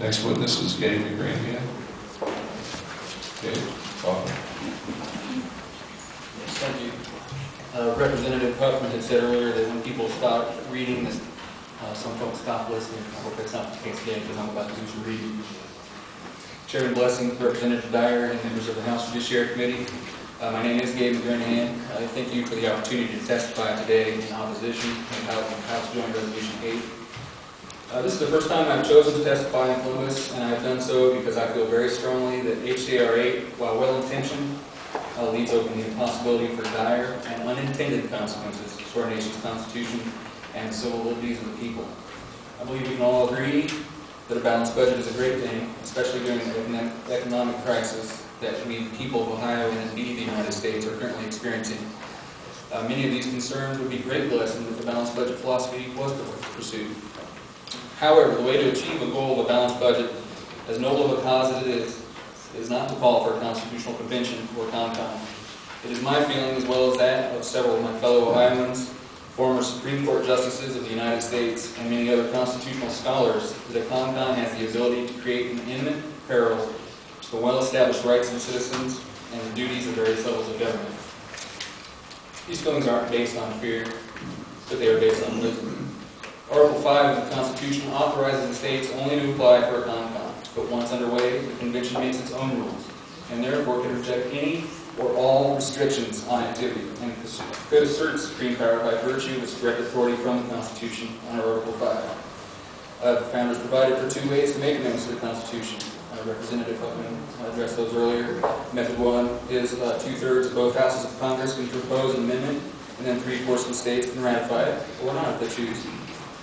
Next witness is Gabe McGranahan. Gabe, welcome. Yes, thank you. Representative Huffman had said earlier that when people stop reading, this, some folks stop listening. I hope that's not the case today because I'm about to do some reading. Chairman Blessing, Representative Dyer, and members of the House Judiciary Committee. My name is Gabe McGranahan. Thank you for the opportunity to testify today in opposition to House Joint Resolution 8. This is the first time I've chosen to testify in Columbus, and I've done so because I feel very strongly that HJR 8, while well-intentioned, leaves open the possibility for dire and unintended consequences to our nation's Constitution and the civil liberties of the people. I believe we can all agree that a balanced budget is a great thing, especially during the economic crisis that we, the people of Ohio and indeed the United States, are currently experiencing. Many of these concerns would be greatly lessened if a balanced budget philosophy was pursued. However, the way to achieve a goal of a balanced budget, as noble of a cause as it is not to call for a constitutional convention or CONCON. It is my feeling, as well as that of several of my fellow Ohioans, former Supreme Court justices of the United States, and many other constitutional scholars, that a CONCON has the ability to create an imminent peril to the well-established rights of citizens and the duties of various levels of government. These feelings aren't based on fear, but they are based on wisdom. Article 5 of the Constitution authorizes the states only to apply for a CONCON. But once underway, the convention makes its own rules, and therefore can reject any or all restrictions on activity, and could assert its supreme power by virtue of its direct authority from the Constitution under Article 5. The founders provided for 2 ways to make amendments to the Constitution. Representative Huffman addressed those earlier. Method 1 is 2/3 of both houses of Congress can propose an amendment, and then 3/4 of the states can ratify it, or not if they choose.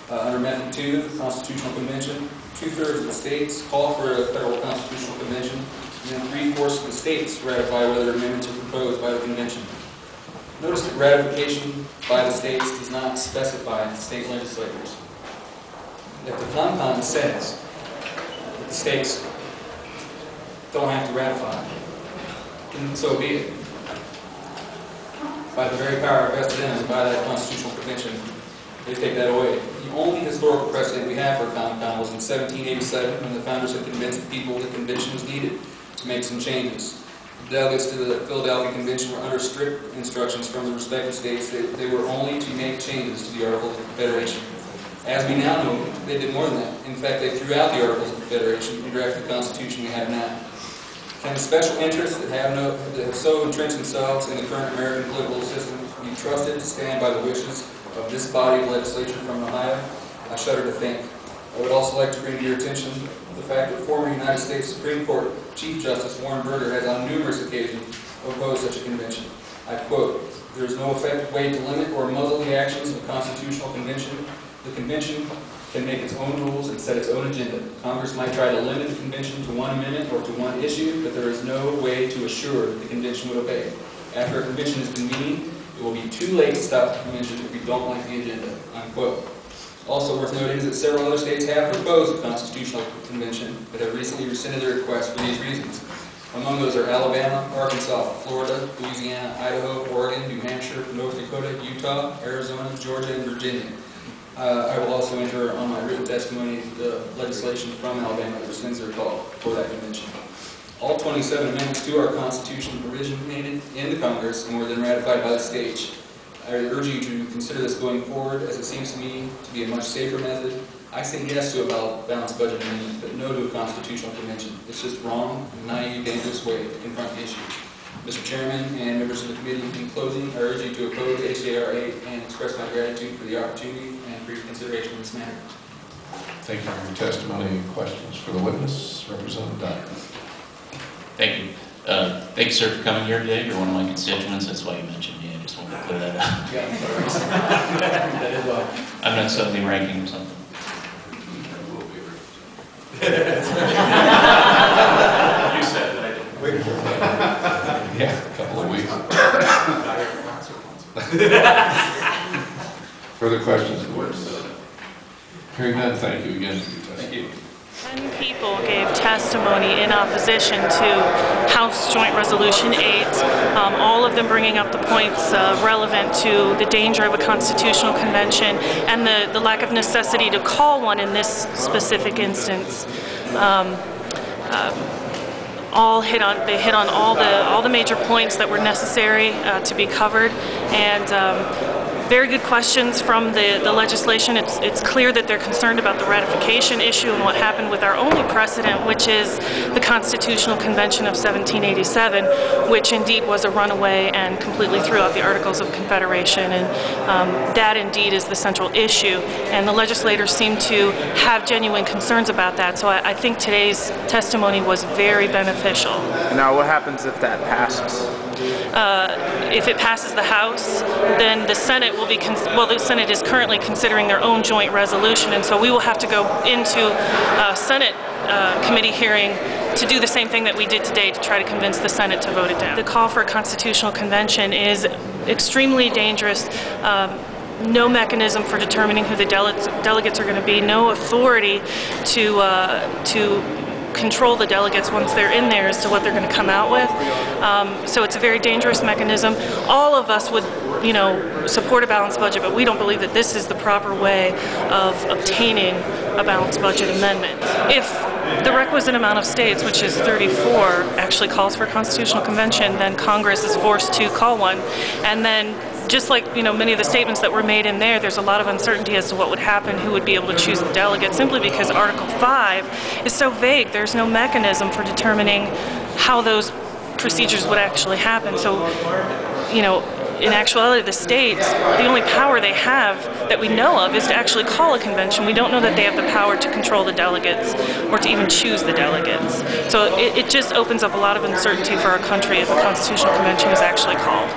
Under Method 2, the Constitutional Convention, 2/3 of the states call for a federal constitutional convention, and then 3/4 of the states ratify whether amendments are proposed by the convention. Notice that ratification by the states does not specify the state legislators. If the CONCON says that the states don't have to ratify, then so be it. By the very power vested in them by that constitutional convention, they take that away. The only historical precedent we have for CONCON was in 1787, when the founders had convinced the people that convention was needed to make some changes. The delegates to the Philadelphia Convention were under strict instructions from the respective states that they were only to make changes to the Articles of Confederation. As we now know, they did more than that. In fact, they threw out the Articles of Confederation and drafted the Constitution we have now. Can the special interests that have so entrenched themselves in the current American political system be trusted to stand by the wishes of this body of legislature from Ohio? I shudder to think. I would also like to bring to your attention the fact that former United States Supreme Court Chief Justice Warren Burger has on numerous occasions opposed such a convention. I quote, "There is no effective way to limit or muzzle the actions of a constitutional convention. The convention can make its own rules and set its own agenda. Congress might try to limit the convention to one amendment or to one issue, but there is no way to assure that the convention would obey. After a convention has convened, it will be too late to stop the convention if we don't like the agenda," unquote. Also worth noting is that several other states have proposed a constitutional convention, but have recently rescinded their request for these reasons. Among those are Alabama, Arkansas, Florida, Louisiana, Idaho, Oregon, New Hampshire, North Dakota, Utah, Arizona, Georgia, and Virginia. I will also enter on my written testimony the legislation from Alabama that rescinds their call for that convention. All 27 amendments to our Constitution originated in the Congress and were then ratified by the states. I urge you to consider this going forward, as it seems to me to be a much safer method. I say yes to a balanced budget amendment, but no to a constitutional convention. It's just wrong, a naive, dangerous way to confront the issue. Mr. Chairman and members of the committee, in closing, I urge you to oppose HJR 8 and express my gratitude for the opportunity and for your consideration of this matter. Thank you for your testimony and questions. For the witness, Representative Dyer. Thank you. Thank you, sir, for coming here today. You're one of my constituents. That's why you mentioned me. I just wanted to clear that out. Yeah, I'm sorry. That is well. I'm not suddenly ranking or something. You said that I didn't. Wait for it. Yeah, a couple of weeks. Further questions? Hearing none, thank you again for your testimony. Thank you. 10 people gave testimony in opposition to House Joint Resolution 8, all of them bringing up the points relevant to the danger of a constitutional convention and the lack of necessity to call one in this specific instance. They hit on all the major points that were necessary to be covered, and very good questions from the legislation. It's clear that they're concerned about the ratification issue and what happened with our only precedent, which is the Constitutional Convention of 1787, which indeed was a runaway and completely threw out the Articles of Confederation, and that indeed is the central issue. And the legislators seem to have genuine concerns about that, so I think today's testimony was very beneficial. Now, what happens if that passes? If it passes the House, then the Senate will be, the Senate is currently considering their own joint resolution, and so we will have to go into a Senate committee hearing to do the same thing that we did today to try to convince the Senate to vote it down. The call for a constitutional convention is extremely dangerous. No mechanism for determining who the delegates are going to be, no authority to control the delegates once they're in there as to what they're going to come out with. So it's a very dangerous mechanism. All of us would, support a balanced budget, but we don't believe that this is the proper way of obtaining a balanced budget amendment. If the requisite amount of states, which is 34, actually calls for a constitutional convention, then Congress is forced to call one, and then just like many of the statements that were made in there, there's a lot of uncertainty as to what would happen, who would be able to choose the delegates, simply because Article 5 is so vague. There's no mechanism for determining how those procedures would actually happen. So, in actuality, the states, the only power they have that we know of is to actually call a convention. We don't know that they have the power to control the delegates or to even choose the delegates. So it just opens up a lot of uncertainty for our country if a constitutional convention is actually called.